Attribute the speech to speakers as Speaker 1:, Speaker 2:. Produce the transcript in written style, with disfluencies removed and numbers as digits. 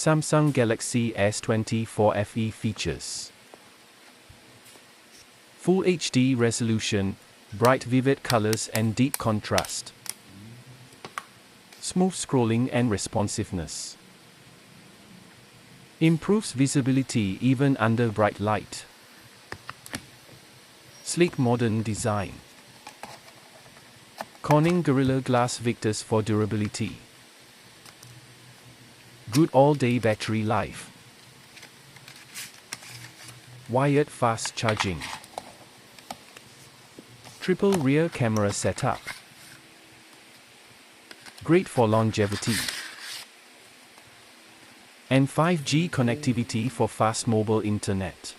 Speaker 1: Samsung Galaxy S24 FE features Full HD resolution, bright vivid colors and deep contrast, smooth scrolling and responsiveness, improves visibility even under bright light, sleek modern design, Corning Gorilla Glass Victus for durability, good all-day battery life, wired fast charging, triple rear camera setup, great for longevity, and 5G connectivity for fast mobile internet.